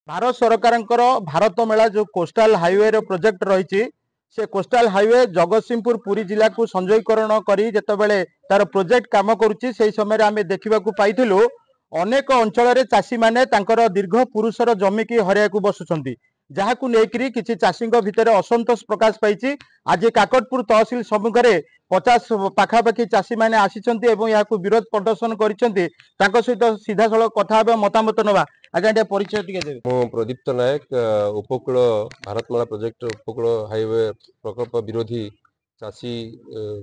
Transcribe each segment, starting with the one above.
भारत सरकार भारत मेला जो coastal highway रो project रही से कोस्टाल हाईवे जगतसिंहपुर पुरी जिला को संजयकरण करी जितेबाला तार प्रोजेक्ट काम करुच्ची से समय आम देखा पाइलु अनेक अंचल चाषी मैंने दीर्घ पुरुषर जमी की हरिया बसुंट जहाँ को लेकर किसी चाषी भितर असंतोष प्रकाश पाई। आज काकटपुर तहसिल सम्मुख में 50 पाखापाखि चाषी मैंने आसी विरोध प्रदर्शन कर सहित सीधा सड़क कथा मतामत नवा। आज्ञा परिचय टी देवे। प्रदीप्त नायक उपकूल भारतमाला प्रोजेक्ट उपकूल हाईवे प्रकल्प विरोधी चाषी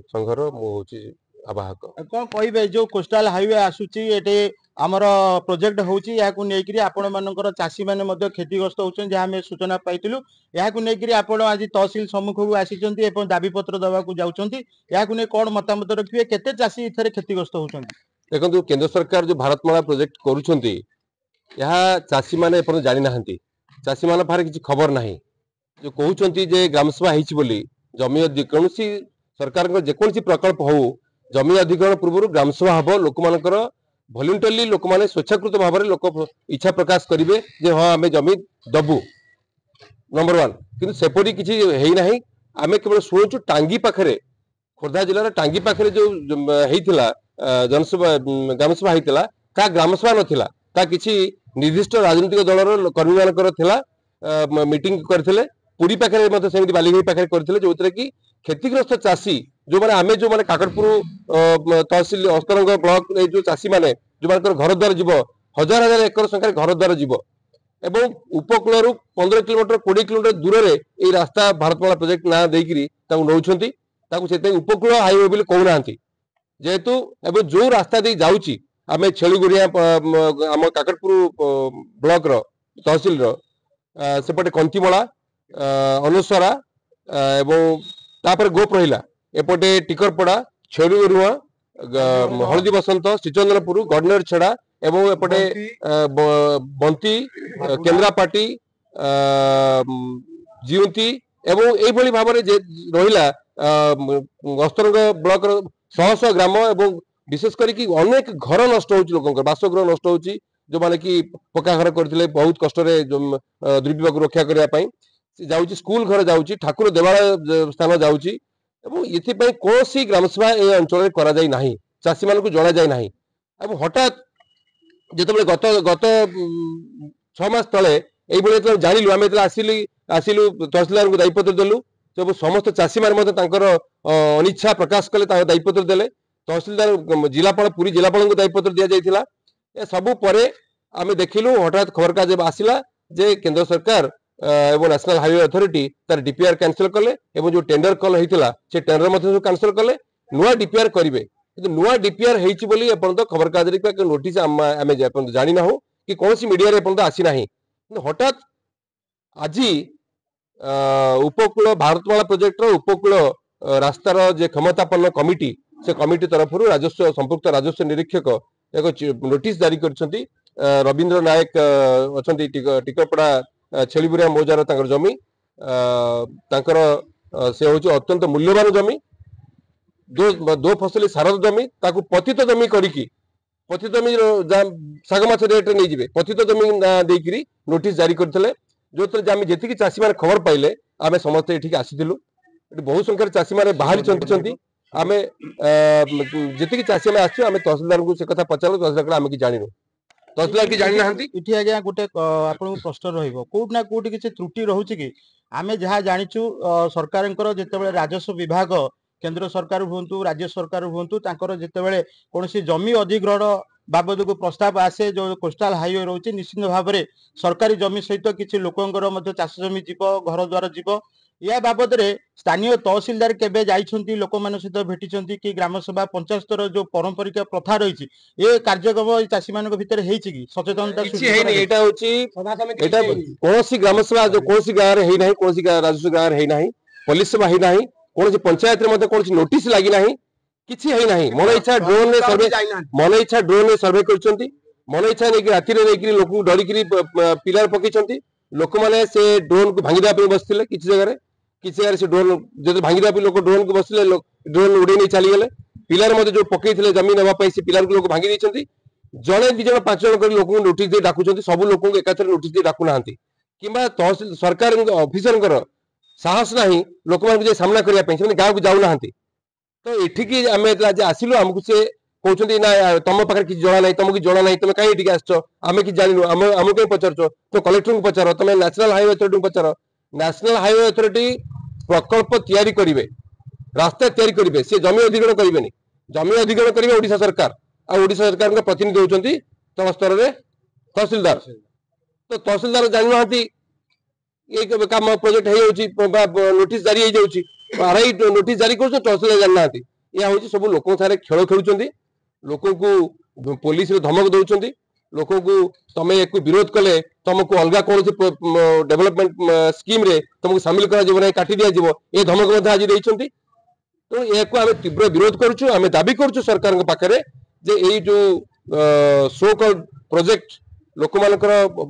संघर मुझे आवाहक। कौन कहे जो कोस्टाल हाईवे आसूची ये आमर प्रोजेक्ट होची आपण मानकर चाषी मैंने क्षतिग्रस्त होती जहाँ आम सूचना पाइलु या आपण आज तहसिल सम्मुख को आसी दाबीपत्र देवाक जाऊँगी कौन मतामत रखिए केते चाषी इथरे क्षतिग्रस्त होती। देखो केंद्र सरकार जो भारतमाला प्रोजेक्ट करुँच चाषी मैंने जानी ना चाषी मान पाखे किसी खबर ना जो कहते जे ग्रामसभा होली जमी कौन सरकार जेकोसी प्रकल्प हो जमी अधिग्रहण पूर्व ग्रामसभा हम लोक मानकर भॉलंटरली लोक मैंने स्वेच्छाकृत भाव में लोक इच्छा प्रकाश करेंगे जे हाँ आम जमी दबू नंबर वन कि सेपरी किसी है आम केवल शुणुचु टांगी पाखे खोर्धा जिलार टांगी पाखे जो होता जनसभा ग्रामसभा होता ता ग्रामसभा नाला ता किसी निर्दिष्ट राजनीतिक दलर कर्मी मान मीटिंग करते पुरी पाखे बालीघी पाखे करते जो कि क्षतिग्रस्त चाषी जो मैंने आम जो मैंने काकटपुर तहसिल अस्तरंग ब्लॉक जो चाषी मैंने जो मान घर द्वार जीव हजार हजार एकर संख्यार घर द्वार जीव एवं उपकूल 15 किलोमीटर 20 किलोमीटर दूर में ये रास्ता भारतमाला प्रोजेक्ट ना देकरी नौकरी उपकूल हाईवे बोली कहूना जेहेतु एवं जो रास्ता दे जाऊँगी आम छेलुगुड़िया आम काकटपुर ब्लॉक तहसिल सेपटे कंतीमला अनुस्वरा एवं तापर गोप रहा एपटे टिकरपड़ा छेलुगुरुआ हलदी बसंत श्रीचंद्रपुर गडनेर छड़ा एवं एपटे बंती केन्द्रापाटी जीवंती एवं यही भाव में रहा अस्तरंग ब्लॉक शह शह ग्राम एवं विशेष करके अनेक घर नष्ट हो लोक बासगृह नष्ट हो जो माने कि पक्का घर करते बहुत कष्ट दुर्विपाक रक्षा करने जाऊँगी स्कूल घर जाऊँगी ठाकुर देवालय स्थान जाऊँगी ये कौन ग्रामसभा ए अंचल करा चाषी मान जना जाए अब हठात जो गत गत 6 मास तले ये जानलु आम आसिलु तहसिलदार को दायीपत्र देलु जब समस्त चाषी मैंने अनिच्छा प्रकाश कले दायीपत्र देले तहसिलदार जिलापाल पुरी जिलापाल को दायीपत्र दि जाइथिला सबू परे आम देखिलु हठात खबर कागज आसिला जे केंद्र सरकार एवं नेशनल हाईवे अथॉरिटी तार डीपीआर कैंसिल कले एवं जो टेंडर कल होता से टेंडर मध्य कैंसिल कले नुआ डीपीआर करेंगे कि नुआ डीपीआर होती एपर्तंत खबर कागज नोटिस आम जानी ना कि कौन सी मीडिया एपर्तंत आसी ना हठात आज उपकूल भारतमाला प्रोजेक्ट उपकूल रास्तार जे क्षमतापन्न कमिटी से कमिटी तरफ राजस्व संपुक्त राजस्व निरीक्षक एक नोटिस जारी कर रवींद्र नायक अच्छा टिकरपड़ा छेलीबुरिया मौजार जमी से हूँ अत्यंत मूल्यवान जमी दो फसली सारद जमी पतित जमी करी पतित जमी सागमाछ रेट नहीं जी पतित जमी देकरी नोटिस जारी करते जो जी चाषी मैंने खबर पाइले आम समस्त ये आसीलु बहुत संख्यार चाषी मैंने बाहरी आम जी चाषी आम आम तहसिलदार को से कथा पचारू तहसिलदार आम कि जानू तहसिलदार की जानी ना इठी आज्ञा गोटे आपन प्रश्न रहिबो कोट ना कोट किछि त्रुटि रहउछि कि आमे जहा जानिचु सरकारनकर जेतेबेले राजस्व विभाग केंद्र सरकार हुंतु राज्य सरकार हुंतु तांकर जेतेबेले कोनसी जमी अधिग्रहण बाबद को प्रस्ताव आसे जो कोस्टाल हाईवे रहउछि निश्चित भाव में सरकारी जमी सहित किछि लोकंकर मध्ये चाष जमी जीव घर द्वार जीव या बाबद रे स्थानीय तहसिलदार केबे जाइछंती लोक मान सहित भेटिछंती कि ग्रामसभा पंचायत स्तर जो पारंपरिक प्रथा रही ये कार्यक्रम चाषी मान भीतर हेछि कि सचेतनता एटा होछि एटा कोनसी ग्रामसभा जो कोनसी गाँव रे हेइ नाही कोनसी राजस्व गाँव रे हेइ नाही पुलिस सभा हेइ नाही कोनसी पंचायत रे मध्ये कोनसी नोटिस लागि नाही किछि हेइ नाही मन इच्छा ड्रोन रे सर्वे करछंती मन इच्छा नै कि राति रे नै कि लोक डरी कि पिलर पकेछंती लोक माने से ड्रोन को भांगी देबा पे बसथिले किछि जगह से ड्रोन जो भांगी देबा लोक ड्रोन को बसले ड्रोन उड़े नहीं चली गले पिलर मध्ये जो पकेइथिले जमीन नेबा पे से पिलर को लोक भांगी दैछंती जड़े दी जन 5 जन लोक नोटिस दे डाकुଛନ୍ତି सब लोक एकाथरे नोटिस दे डाकु नाहंती किंबा तहसील सरकार ऑफिसर साहस नहीं लोक मान सामना करने गाँव को जाऊ नाहंती तो एठिकी आम आज आसिलु आमको से कहते ना तुम पाखे किसी जना ना तुमको जना ना तुम कहीं आस आम कि जानू आम कहीं पचार तुम कलेक्टर को पचार तुम नेशनल हाईवे अथॉरिटी को पचार नेशनल हाईवे अथॉरिटी प्रकल्प तैयारी करेंगे रास्ता तैयारी करेंगे सी जमी अधिग्रहण करेंगे जमी अधिग्रहण करेंगे ओडिशा सरकार आ ओडिशा सरकार का प्रतिनिधि होती तल स्तर में तहसीलदार तो तहसीलदार जानी ना ये काम प्रोजेक्ट हो नोटिस जारी हो जाऊँगी आरआई नोटिस जारी कर तहसीलदार जानी ना यह हूँ सब लोक सारे खेल खेलुंट लोक को पुलिस धमक दौरान लोक को तुम एक विरोध कले तुमको अलग कौन डेवलपमेंट स्कीम रे तुमको सामिल कर काटी दिया ये धमक आज देते तो यह आम तीव्र विरोध करुचु आम दाबी करुचु सरकार पाखे जे यही जो सो कॉल्ड प्रोजेक्ट लोक मान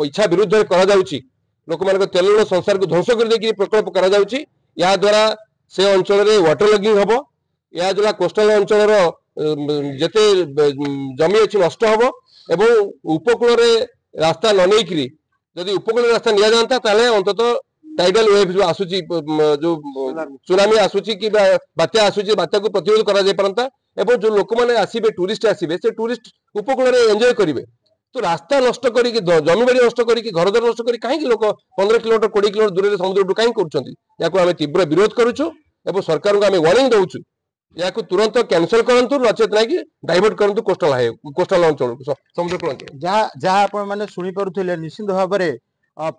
इच्छा विरुद्ध लोक मान तेल संसार को ध्वंस कर प्रकल्प करा द्वारा से अंचल वाटर लगिंग हम या द्वारा कोस्टल अंचल जेते जमी अच्छी नष्ट हम एवं उपकूल रास्ता न नहीं जदि उपकूल रास्ता नि जाता अंतत टाइडल वेव आसूची जो सुनामी आसूची कि बात्या आसूची बात्या को प्रतिरोध करा जाय परंता एवं जो लोक मैंने आसबे टूरिस्ट आसबे से टूरिस्ट उपकूल एंजॉय करेंगे तो रास्ता नष्ट करी जमी बाड़ी नष्ट करी घर द्वार नष्ट करी कहीं लोक 15 किलोमीटर 20 किलोमीटर दूर समुद्र कहीं कर तीव्र विरोध करुचु एवं सरकार को आम वार्निंग दौचु या तुरंत कैंसल करंतु नचेत ना कि डाइवर्ट करंतु कोस्टल अंचल समुद्र अंचल जहाँ आपण मैंने शुणी पारुथिले निश्चित भाव में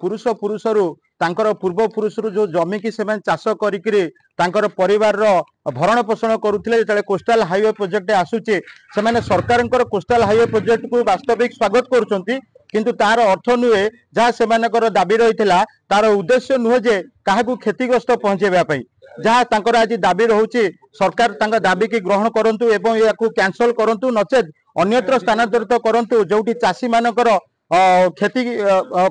पुरुष पुरुषरू तांकर पूर्व पुरुषरू जो जमी की सेमान चाष करिकरी तांकर परिवार रो भरण पोषण करुथिले जेतले कोस्टल हाईवे प्रोजेक्ट आसुचे सेमाने सरकारनकर कोस्टल हाईवे प्रोजेक्ट को वास्तविक स्वागत करुचंती किंतु तार अर्थ नुहे जहाँ सेमानकर दाबी रहिथिला तार उद्देश्य नुहे जे काहाकू क्षतिग्रस्त पहुंचेबा पई जहाँ तांकर आज दाबी रहुची सरकार तांका दाबी की ग्रहण करंतु एवं याकू कैंसल करंतु नचेत अन्यत्र स्थानांतरित करंतु जोटी चाषी मानकर क्षति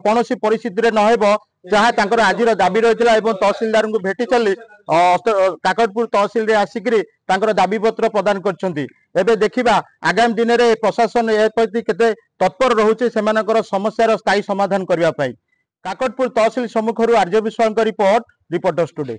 कौन परिस्थिति न जहाँ तांकर आज दाबी रही तहसीलदार को भेटी चली काकटपुर तहसील आसिक दाबी पत्र प्रदान कर देखा आगामी दिन में प्रशासन ए प्रति केते तत्पर रोचे से समस्यार स्थायी समाधान करने काकटपुर तहसील सम्मुखर आर्य विश्वास रिपोर्ट रिपोर्टर्स टुडे।